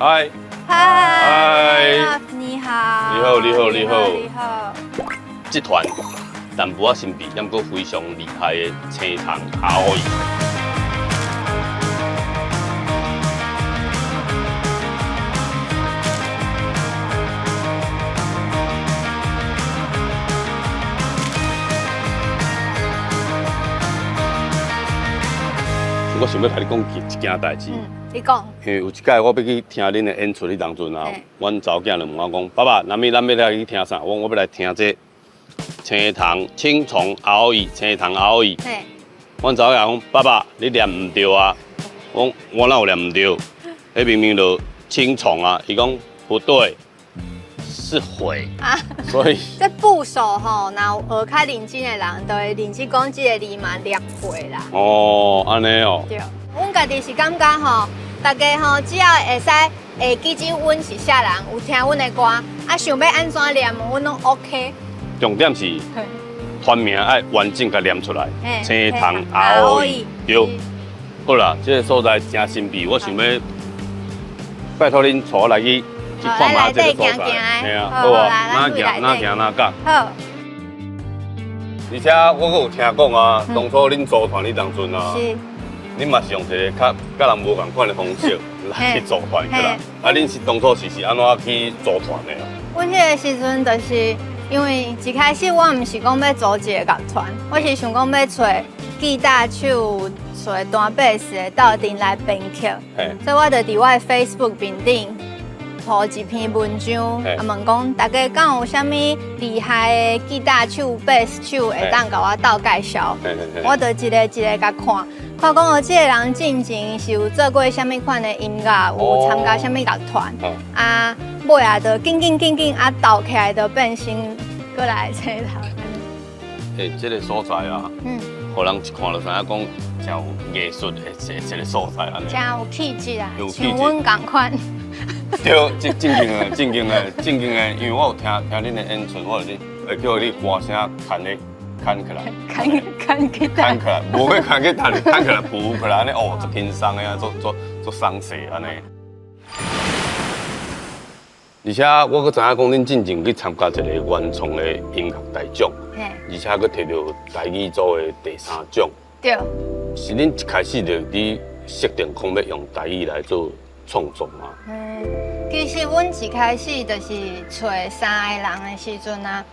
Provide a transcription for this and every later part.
嗨，嗨，你好，你好。你好。这团淡薄仔神秘，但佫非常厉害的青塘阿欧伊。我想要甲你讲一件代志。你讲。因为有一届我要去听恁的演出的当阵啊，阮查某囝就问我讲：“爸爸，咱要来去听啥？”我要来听这青塘青虫熬伊，青塘熬伊。阮查某囝讲：“爸爸，你念唔对啊！”我哪有念唔对？迄明明就青虫啊！伊讲不对，是悔啊。所以这部首吼，若有学较认真的人，就会认真讲这个字嘛，念会啦。哦，安尼哦。对，阮家己是感觉吼，大家吼只要会使会记住阮是啥人，有听阮的歌，啊想要安怎念，阮拢 OK。重点是团名爱完整甲念出来，青塘熬伊。对，好啦，这个所在真神秘，我想要拜托恁带我来去看下这个所在。嘿啊，好啊，哪行哪讲。好。而且我阁有听讲啊，当初恁组团哩当阵啊，恁嘛是用一个甲人无共款的方式来去组团去啦。啊，恁是当初是安怎去组团的啊？阮迄个时阵就是因为一开始我毋是讲要组一个乐团，我是想讲要找吉他手、找弹贝斯的斗阵来编曲，所以我就伫我的 Facebook 面顶铺一篇文章，问讲大家敢有啥物厉害的吉他手、贝斯手会当甲我斗介绍，我就一个甲看。看讲哦，这个人进前是有做过啥物款的音乐，有参加啥物乐团，啊，尾啊就紧啊斗起来就变成过来青塘。这个所在啊，互人一看就知影讲真有艺术的一个所在安尼。真有气质啊，像阮同款。对，正经的，因为我有听恁的演出，我就是会叫你歌声牵起来，牵起来，无要牵去弹，牵起来浮起来，安尼哦，做轻松的啊，做松势安尼。而且我阁知影讲恁进前去参加一个原创的音乐大奖，而且阁摕到台语组的第3奖。对。是恁一开始就伫设定讲要用台语来做创作吗？其实阮一开始就是找3个人的时阵啊。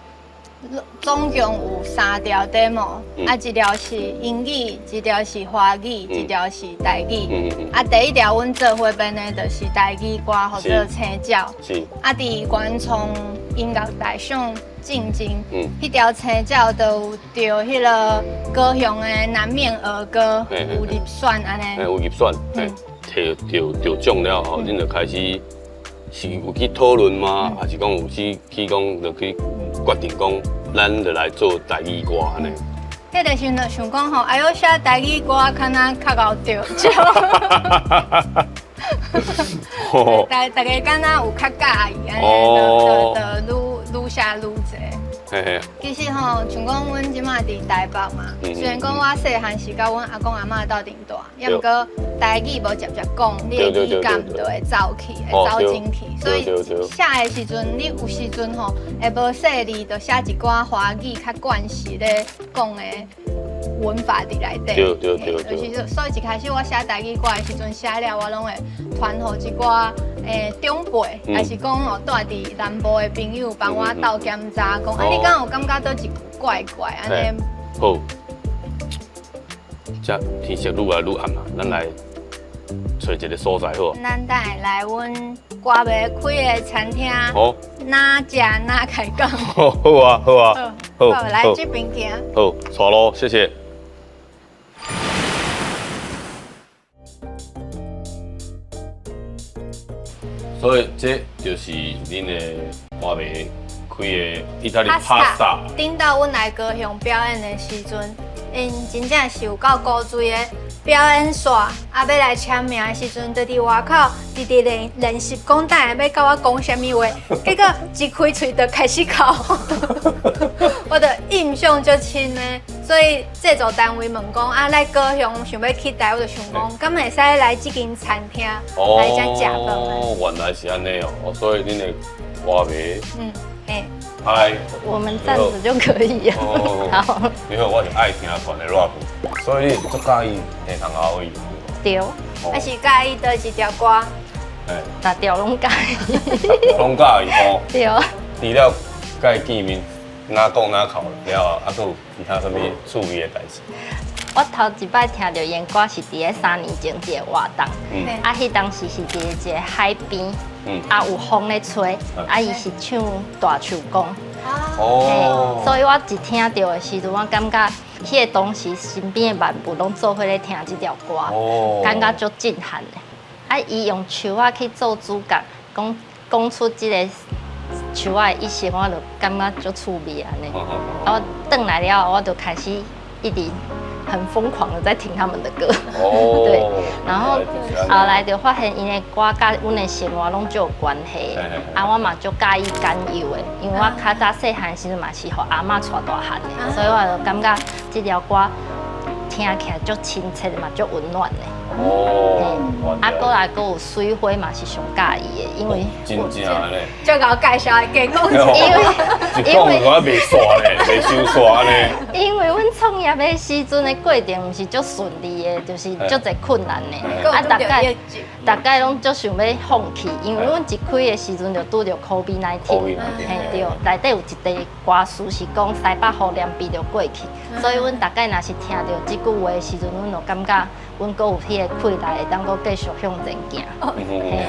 总共有3条 demo，啊，一条是英语，一条是华语，一条是台语。啊，第一条阮做伙编的就是台语歌，或者青椒。是。啊，伫原创音乐大奖进前，迄条青椒就有迄个高雄的南面儿歌有入选安尼。有入选，摕奖了后，恁就开始是有去讨论吗？还是讲有去讲就去决定讲？咱就来做台语歌安尼。迄个时阵想讲吼，哎呦写台语歌，敢若较够着奖。大家敢若有较介意安尼，就愈写愈侪。其实吼，像讲阮即马伫台北嘛，虽然讲我细汉是甲阮阿公阿嬷斗阵大，也毋过台语无直接讲，你的语感就会走去，会走进去。所以写的时阵，你有时阵吼会无细字，就写一寡华语较惯势咧讲的文法伫内底。就是所以一开始我写台语歌的时阵，写了我拢会传互一寡长辈，还是讲哦住伫南部的朋友帮我斗检查，讲啊你敢有感觉到一句怪怪安尼？好，这天色愈来愈暗啦，咱来找一个所在好。咱等下来阮歌袂开的餐厅，好，哪食哪开讲。好啊，好，来这边行。好，错咯，谢谢。所以这就是恁的花袂开的意大利 pasta。顶到阮来高雄表演的时阵，因真正是有够古锥的，表演煞，啊要来签名的时阵，就伫外口直直练习讲等下要甲我讲什么话，结果一开嘴就开始哭，我的印象就深呢。所以制作单位问讲啊，来高雄想要去台，我就想讲，敢会使来这间餐厅来遮食饭哦，原来是安尼哦，所以恁的话梅，嗨，我们站着就可以了。好，因为我是爱听团的 rap， 所以你足介意下堂后裔。对，还是介意倒一条歌？大条拢介意，拢介意哦。对。除了介见面，哪讲哪哭了，还佫有其他什么趣味的代志？我头一摆听到演歌是伫个3年前一个活动，迄当时是一个海边，有风咧吹，伊是唱大树公，所以我一听到的时阵，我感觉迄个当时身边的万物拢做伙咧听这条歌，感觉足震撼的。伊用树仔去做主角，讲出这个树仔的一生，我就感觉足趣味安尼。我转来了，我就开始一直很疯狂的在听他们的歌，对，然后后来就发现因的歌甲阮的生活拢就有关系，我嘛就介意感忧的，因为我较早细汉时阵嘛是互阿嬷带大汉的，所以我就感觉这条歌听起来足亲切嘛，足温暖的。过来佫有水花嘛是上介意的，因为真正咧，就甲我介绍加讲因为我袂煞咧，袂收煞咧。因为阮创业的时阵的过程毋是足顺利的，就是足侪困难的。大概拢足想要放弃，因为阮一开的时阵就拄着 COVID-19， 对，内底有一地歌词是讲西北雨连逼着过去，所以阮大概若是听到这句话的时阵，阮就感觉阮佫有迄个气力会当佫继续向前行。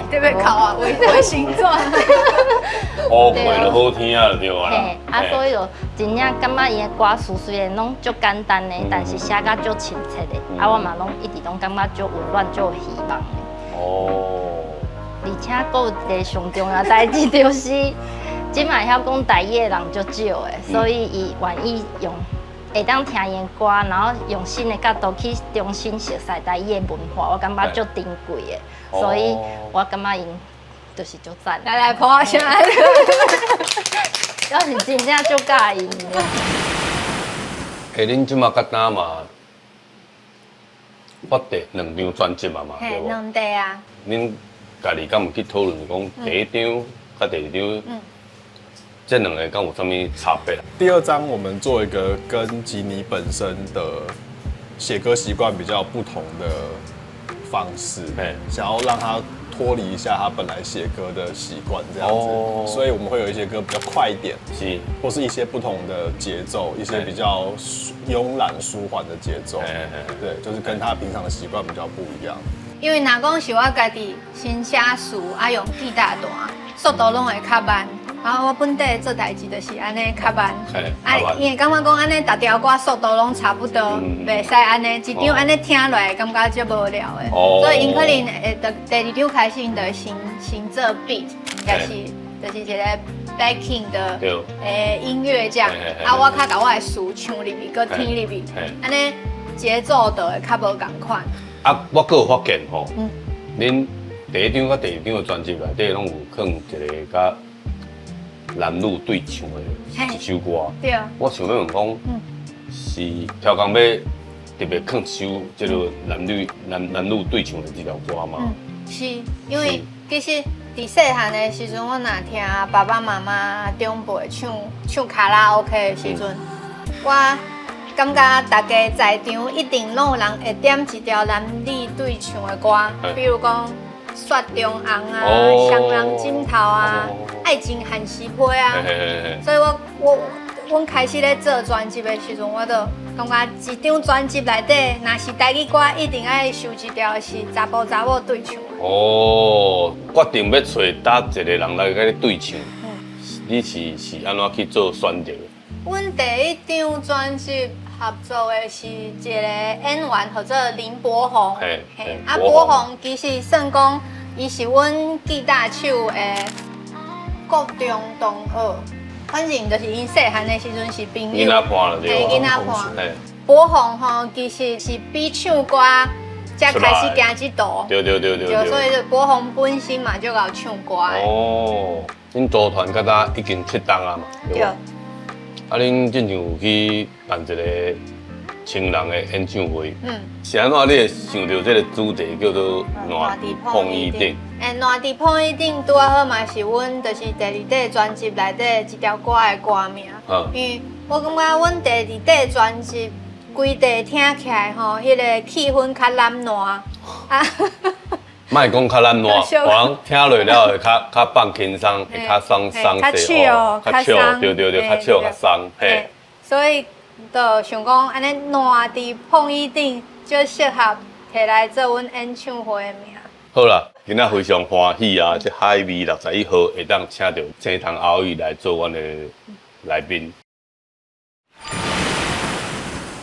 对要考啊，微星座。哦，过就好听啊，就对啊。所以就真正感觉伊的歌词虽然拢足简单的，但是写甲足亲切的，我嘛拢一直拢感觉足温暖、足有希望的。而且佫有一个上重要代志，就是即摆晓讲台语的人足少的，所以伊愿意用会当听因歌，然后用新的角度去重新熟悉台语的文化，我感觉足珍贵的，所以我感觉因就是足赞。来抱下来。要是真正足介意。恁即马甲呾嘛发第2张专辑嘛，对无？2张啊。恁家己敢有去讨论讲第1张甲第2张，这2个敢有啥物差别？第2张我们做一个跟吉尼本身的写歌习惯比较不同的方式，想要让他脱离一下他本来写歌的习惯这样子，所以我们会有一些歌比较快一点，或是一些不同的节奏，一些比较慵懒舒缓的节奏，对，就是跟他平常的习惯比较不一样。因为若讲是我家己先写词，用吉他弹，速度拢会较慢。然后我本地做代志就是安尼较慢，因为感觉讲安尼，逐条歌速度拢差不多，袂使安尼一张安尼听落来感觉足无聊的。所以因可能会第2张开始因就先做 beat， 就是一个 backing 的音乐这样，我较甲我的词唱入去，搁听入去，安尼节奏就会较无共款。我阁有发现吼，恁第1张甲第2张的专辑内底拢有放一个甲男女对唱的一首歌。对。我想要问讲，是超工要特别放一首这个男女对唱的这条歌吗？是，因为其实伫细汉的时阵，我若听爸爸妈妈长辈唱卡拉 OK 的时阵，我感觉大家在场一定拢有人会点一条男女对唱的歌，比如讲《雪中红》啊，《双人枕头》啊，《爱情限时批》啊。所以阮开始咧做专辑的时阵，我就感觉一张专辑内底，若是台语歌，一定爱收一条是查甫查某对唱的。决定要找搭一个人来甲你对唱，你是安怎去做选择的？阮第1张专辑合作的是一个演员，叫做林柏宏。柏宏其实算讲，伊是阮吉他手的国中同学，反正就是因细汉的时阵是朋友。囡仔伴了对。囡仔伴。柏宏吼，其实是比唱歌才开始行这道。对。就所以国宏本身嘛就搞唱歌的。哦，恁组团到呾已经7档啊嘛。对。啊，恁正常有去办一个情人的演唱会。是安怎你会想到这个主题叫做烂伫碰椅顶？烂伫碰椅顶拄好嘛是阮就是第二张专辑内底一条歌的歌名。因为我感觉阮第二张专辑规地听起来吼，迄个气氛较冷暖啊。莫讲较冷暖，可能听落了会较放轻松，会较松松些哦，较笑，对，较笑较松，嘿。所以就想讲安尼烂伫碰椅顶就适合摕来做阮演唱会的名。好啦，今仔非常欢喜啊！这海味61号会当请到青塘后裔来做阮的来宾。